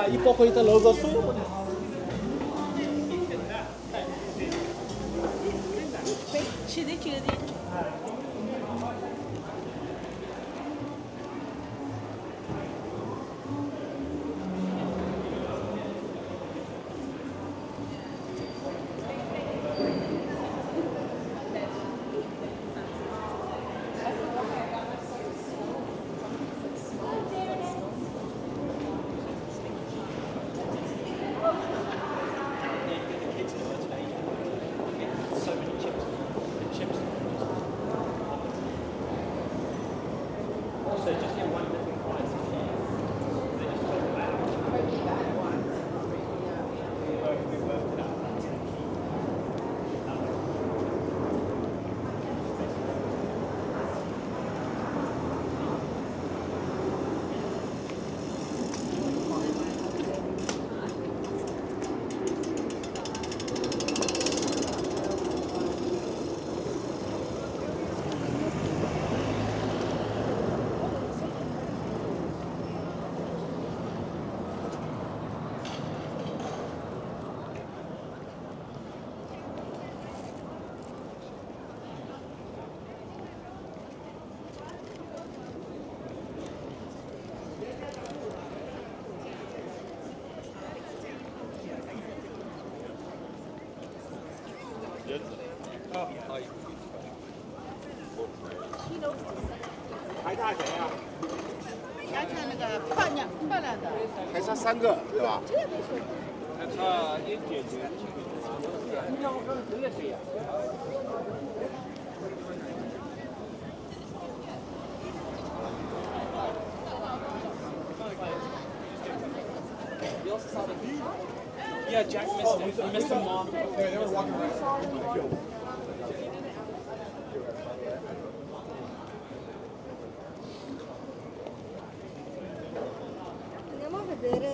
一包回它楼个收。吃的吃的。So just get one little fries in here. They just talk about how much money we worked it out. That's the key. Oh, 排大谁呀？加上那个漂亮的。还差3个，对吧？还差一点点。Yeah, Jack missed it. He missed them all. Yeah, they were walking around. Andiamo a vedere